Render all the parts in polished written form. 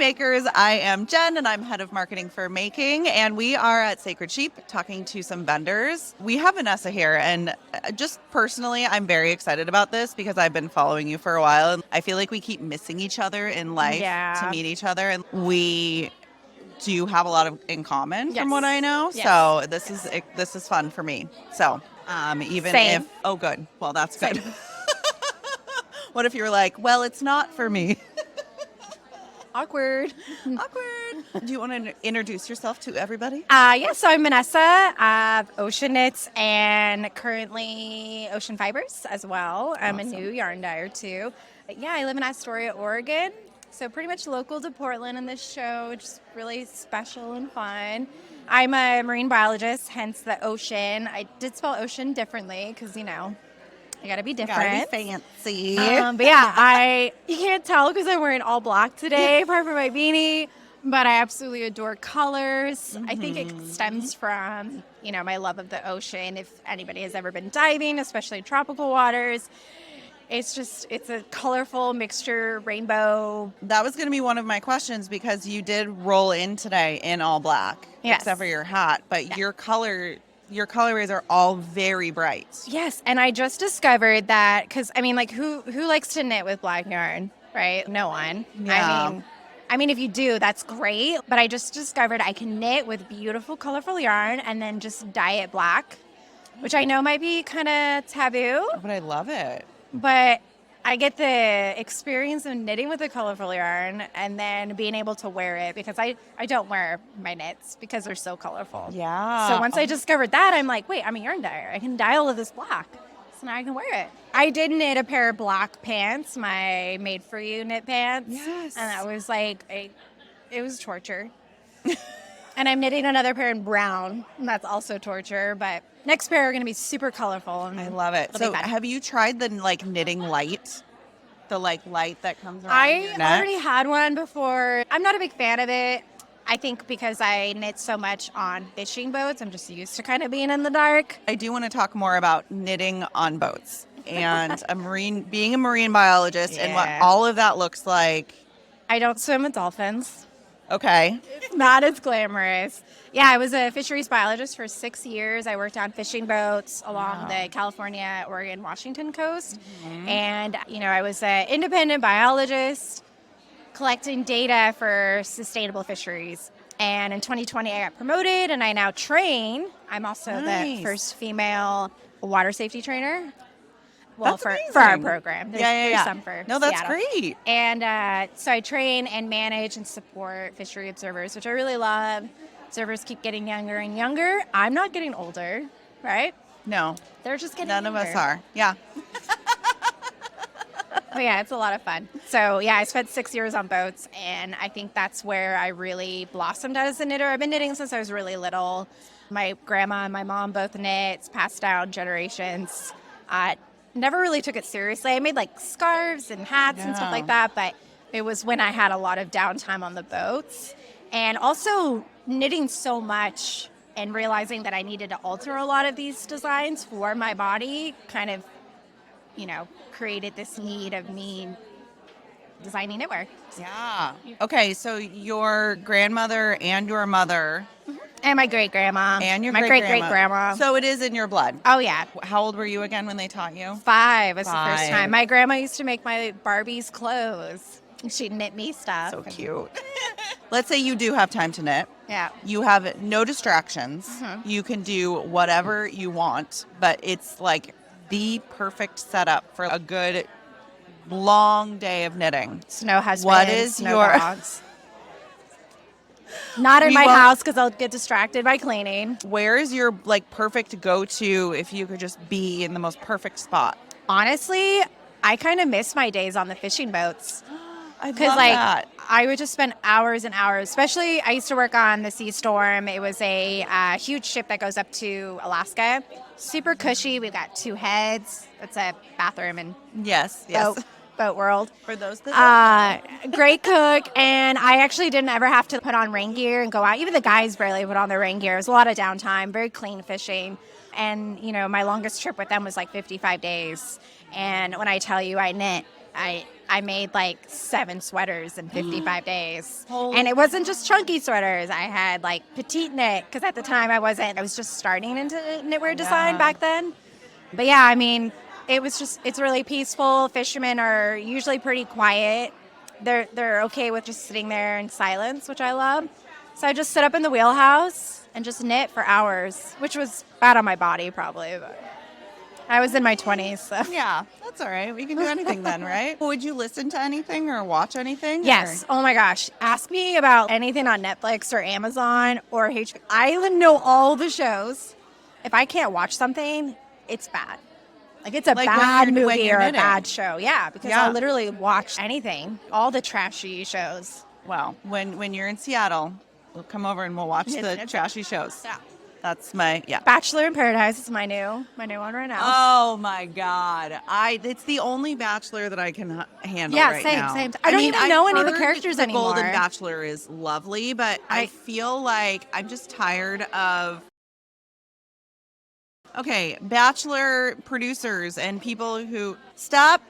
Makers. I am Jen, and I'm head of marketing for Making, and we are at Sacred Sheep talking to some vendors. We have Vanessa here, and just personally, I'm very excited about this because I've been following you for a while, and I feel like we keep missing each other in life to meet each other, and we do have a lot in common from what I know. Yes. So this is fun for me. So even if good, well that's good. What if you were like, well, it's not for me? Awkward. Do you want to introduce yourself to everybody? So I'm Vanessa of ōSHən Knits and currently ōSHən Fibres as well. I'm a new yarn dyer too. But yeah, I live in Astoria, Oregon. So pretty much local to Portland in this show, which is really special and fun. I'm a marine biologist, hence the ōSHən. I did spell ōSHən differently because, I gotta be different. Gotta be fancy. But yeah, you can't tell because I'm wearing all black today, apart from my beanie. But I absolutely adore colors. I think it stems from, my love of the ocean. If anybody has ever been diving, especially tropical waters, it's a colorful mixture, rainbow. That was going to be one of my questions because you did roll in today in all black, except for your hat. But your colorways are all very bright. Yes, and I just discovered that because who likes to knit with black yarn, right? No one. Yeah. I mean, if you do, that's great. But I just discovered I can knit with beautiful, colorful yarn and then just dye it black, which I know might be kind of taboo. But I love it. But I get the experience of knitting with a colorful yarn and then being able to wear it because I don't wear my knits because they're so colorful. Yeah. So once I discovered that, I'm like, wait, I'm a yarn dyer. I can dye all of this black. So now I can wear it. I did knit a pair of black pants, my Made For You knit pants. Yes. And that was it was torture. And I'm knitting another pair in brown, and that's also torture, but next pair are going to be super colorful. And I love it. So have you tried the knitting light? The light that comes around your neck? I already had one before. I'm not a big fan of it. I think because I knit so much on fishing boats, I'm just used to kind of being in the dark. I do want to talk more about knitting on boats and being a marine biologist and what all of that looks like. I don't swim with dolphins. Okay. It's not as glamorous. Yeah, I was a fisheries biologist for 6 years. I worked on fishing boats along the California, Oregon, Washington coast. And, I was an independent biologist collecting data for sustainable fisheries. And in 2020, I got promoted and I now train. I'm also the first female water safety trainer. Well, for our program. There's some for No, that's Seattle. great. And so I train and manage and support fishery observers, which I really love. Observers keep getting younger and younger. I'm not getting older, right? No. They're just getting None younger. of us are. Yeah. But yeah, it's a lot of fun. So yeah, I spent 6 years on boats, and I think that's where I really blossomed as a knitter. I've been knitting since I was really little. My grandma and my mom both knit. It's passed down generations. Never really took it seriously. I made scarves and hats and stuff like that, but it was when I had a lot of downtime on the boats. And also knitting so much and realizing that I needed to alter a lot of these designs for my body kind of, created this need of me designing knitwear. Yeah. Okay, so your grandmother and your mother. And my great-grandma. And your my great-great-grandma. So it is in your blood. Oh, yeah. How old were you again when they taught you? 5 was the first time. My grandma used to make my Barbies clothes. She'd knit me stuff. So cute. Let's say you do have time to knit. Yeah. You have no distractions. You can do whatever you want, but it's the perfect setup for a good long day of knitting. Snow husband. What is your dogs. Not in my house because I'll get distracted by cleaning. Where is your perfect go-to if you could just be in the most perfect spot? Honestly, I kind of miss my days on the fishing boats. I love that. I would just spend hours and hours, especially I used to work on the Sea Storm. It was a huge ship that goes up to Alaska. Super cushy. We've got 2 heads. It's a bathroom and yes. boat world. For those that great cook. And I actually didn't ever have to put on rain gear and go out. Even the guys barely put on their rain gear. It was a lot of downtime, very clean fishing. And, my longest trip with them was 55 days. And when I tell you I knit I made like 7 sweaters in 55 days. Holy And it wasn't just chunky sweaters. I had like petite knit because at the time I was just starting into knitwear design back then. But yeah, I mean, it's really peaceful. Fishermen are usually pretty quiet. They're okay with just sitting there in silence, which I love. So I just sit up in the wheelhouse and just knit for hours, which was bad on my body probably, but I was in my 20s, so. Yeah, that's all right. We can do anything then, right? Would you listen to anything or watch anything? Yes. Oh my gosh. Ask me about anything on Netflix or Amazon or HBO. I know all the shows. If I can't watch something, it's bad. Like it's a Like bad when movie you're or a knitting. bad show. Yeah, because Yeah. I'll literally watch anything. All the trashy shows. Well, when you're in Seattle, we'll come over and we'll watch the trashy shows. Yeah. That's my Bachelor in Paradise is my new one right now. Oh my God! It's the only Bachelor that I can handle Yeah, right same, now. same. I don't even know any of the heard characters the anymore. Golden Bachelor is lovely, but I feel like I'm just tired of. Okay, Bachelor producers and people who stop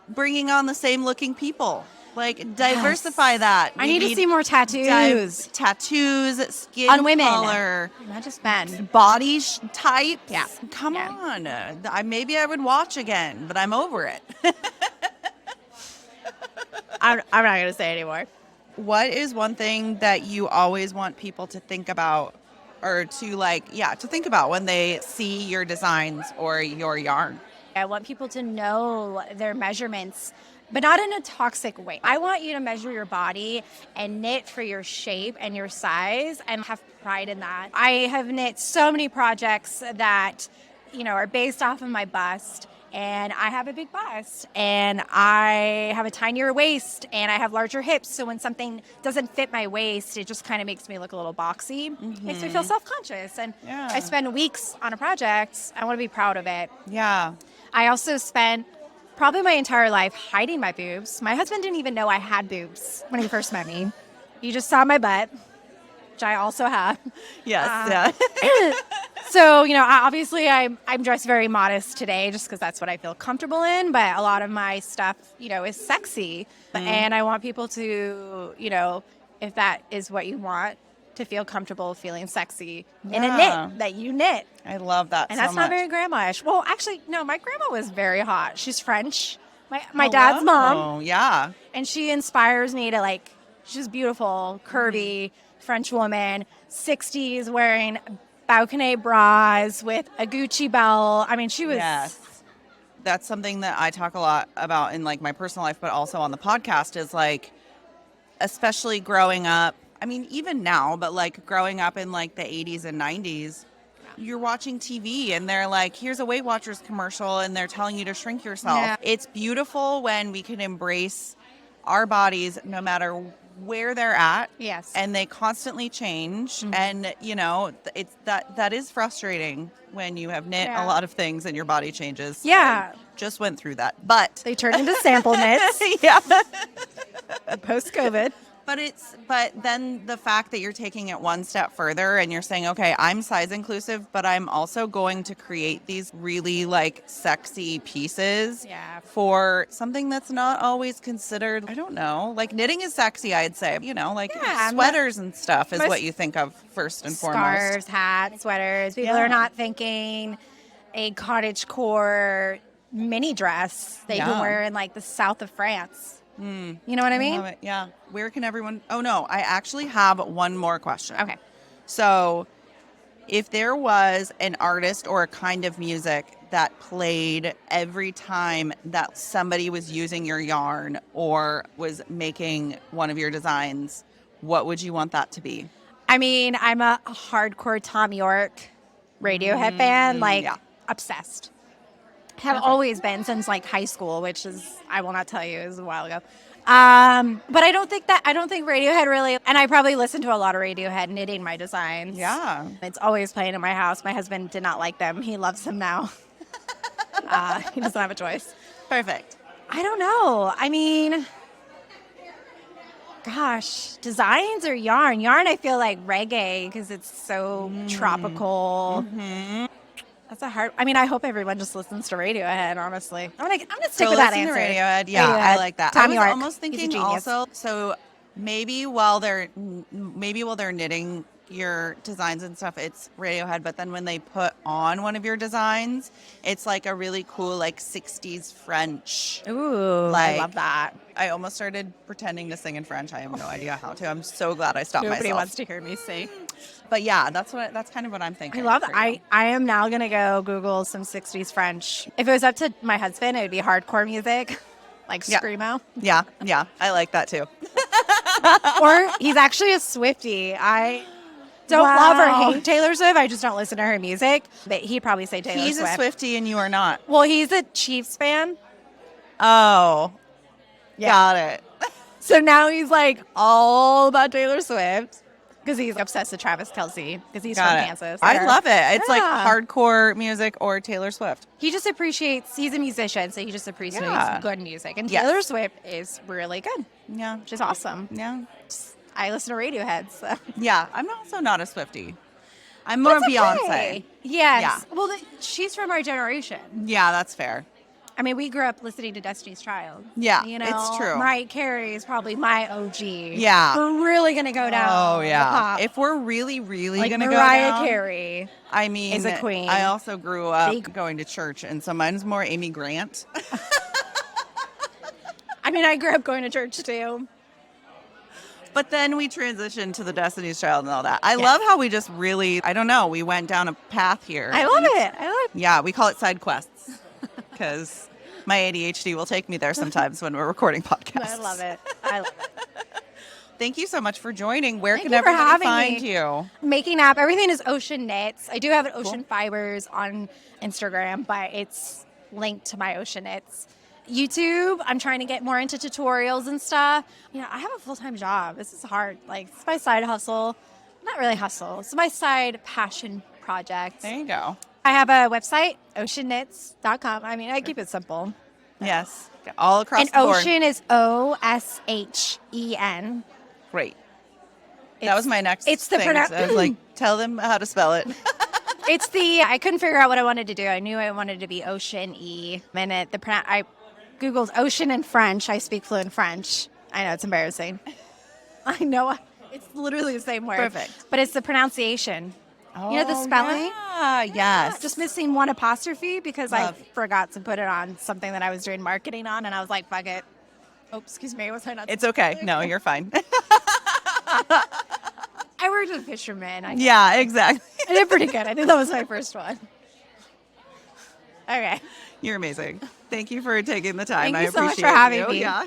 bringing on the same looking people. Like, diversify that. I need to see more tattoos. Tattoos, skin On women. color, Not just men. body types. Yeah. Come Yeah. on. Maybe I would watch again, but I'm over it. I'm not going to say anymore. What is one thing that you always want people to think about or to think about when they see your designs or your yarn? I want people to know their measurements, but not in a toxic way. I want you to measure your body and knit for your shape and your size and have pride in that. I have knit so many projects that, are based off of my bust. And I have a big bust and I have a tinier waist and I have larger hips. So when something doesn't fit my waist, it just kind of makes me look a little boxy. Makes me feel self-conscious. And I spend weeks on a project. I want to be proud of it. Yeah. I also spent probably my entire life hiding my boobs. My husband didn't even know I had boobs when he first met me. He just saw my butt, which I also have. Yes. So, obviously I'm dressed very modest today just because that's what I feel comfortable in. But a lot of my stuff, is sexy. And I want people to, if that is what you want, to feel comfortable feeling sexy in a knit that you knit. I love that And so that's much. not very grandma-ish. Well, actually, no, my grandma was very hot. She's French. My dad's mom. Oh, yeah. And she inspires me to she's beautiful, curvy French woman, 60s, wearing balconette bras with a Gucci belt. I mean, she was. Yes. That's something that I talk a lot about in my personal life, but also on the podcast is especially growing up. I mean, even now, but growing up in the 80s and 90s, you're watching TV and they're here's a Weight Watchers commercial and they're telling you to shrink yourself. Yeah. It's beautiful when we can embrace our bodies no matter where they're at. Yes. And they constantly change. And, it's that is frustrating when you have knit a lot of things and your body changes. Yeah. I just went through that. But They turn into sample knits yeah. post-COVID. But then the fact that you're taking it one step further and you're saying, okay, I'm size inclusive, but I'm also going to create these really sexy pieces for something that's not always considered. I don't know. Knitting is sexy, I'd say. Sweaters and stuff is what you think of first and foremost. Scarves, hats, sweaters. People are not thinking a cottagecore mini dress that you can wear in the south of France. You know what I mean? Love it. Yeah. Where can everyone? Oh, no. I actually have one more question. Okay. So if there was an artist or a kind of music that played every time that somebody was using your yarn or was making one of your designs, what would you want that to be? I mean, I'm a hardcore Tom York Radiohead fan, obsessed. Have always been since high school, which is, I will not tell you, is a while ago. But I don't think Radiohead really, and I probably listen to a lot of Radiohead knitting my designs. Yeah. It's always playing in my house. My husband did not like them. He loves them now. He doesn't have a choice. Perfect. I don't know. I mean, gosh, designs or yarn? Yarn, I feel like reggae because it's so tropical. That's a hard. I mean, I hope everyone just listens to Radiohead. Honestly, I'm gonna stick So with that listen answer. to Radiohead. Yeah, I like that. Tom I was York. almost He's a thinking genius. also. So maybe while they're knitting your designs and stuff, it's Radiohead. But then when they put on one of your designs, it's like a really cool like 60s French. Ooh, I love that. I almost started pretending to sing in French. I have no idea how to. I'm so glad I stopped Nobody myself. wants to hear me sing. But yeah, that's kind of what I'm thinking. I love that. for you. I am now gonna go Google some 60s French. If it was up to my husband, it would be hardcore music, like Yeah. screamo. Yeah, I like that too. Or he's actually a Swiftie. I don't love or hate Taylor Swift. I just don't listen to her music. But he'd probably say Taylor He's Swift. a Swiftie and you are not. Well, he's a Chiefs fan. Oh, Yeah. got it. So now he's like all about Taylor Swift because he's obsessed with Travis Kelce because he's Got from it. Kansas. I love it. It's like Yeah. hardcore music or Taylor Swift. He just appreciates, he's a musician, so he just appreciates Yeah. good music. And Yes. Taylor Swift is really good, Yeah, which is awesome. yeah, I listen to Radiohead, so. yeah. I'm also not a Swiftie. I'm more That's Beyonce. okay. Yes. Yeah. Well, she's from our generation. Yeah, that's fair. I mean, we grew up listening to Destiny's Child. Yeah, You know, it's true. Mariah Carey is probably my OG. Yeah. We're really going to go down. Oh the yeah. pop. If we're really like gonna Mariah go down, Carey. I mean, is a queen. I also grew up Big- going to church, and so mine's more Amy Grant. I mean, I grew up going to church too. But then we transitioned to the Destiny's Child and all that. I Yes. love how we just really, I don't know, we went down a path here. I love it. I love Yeah, we call it side quests because my ADHD will take me there sometimes when we're recording podcasts. I love it. I love it. Thank you so much for joining. Where Thank can you for everybody having find me. you? Making app, everything is ōSHən Knits. I do have an ōSHən Fibres on Instagram, but it's linked to my ōSHən Knits. YouTube, I'm trying to get more into tutorials and stuff. You know, I have a full-time job. This is hard. Like, it's my side hustle. Not really hustle. It's my side passion project. There you go. I have a website, ōSHENknits.com. I mean, I keep it simple. Yes. All across And the board. ōSHEN is OSHEN. Great. That was my next It's the thing. I was like, tell them how to spell it. I couldn't figure out what I wanted to do. I knew I wanted to be ōSHEN-y. And I Googled ocean in French. I speak fluent French. I know, it's embarrassing. I know. It's literally the same word. Perfect. But it's the pronunciation. You know the spelling? Yeah, yes. Just missing one apostrophe because Love. I forgot to put it on something that I was doing marketing on. And I was like, fuck it. Oh, excuse me. Was I not? It's okay. No, you're fine. I worked with fishermen. I Yeah, exactly. did pretty good. I think that was my first one. Okay. You're amazing. Thank you for taking the time. Thank I you so much appreciate for having you. me. Yeah.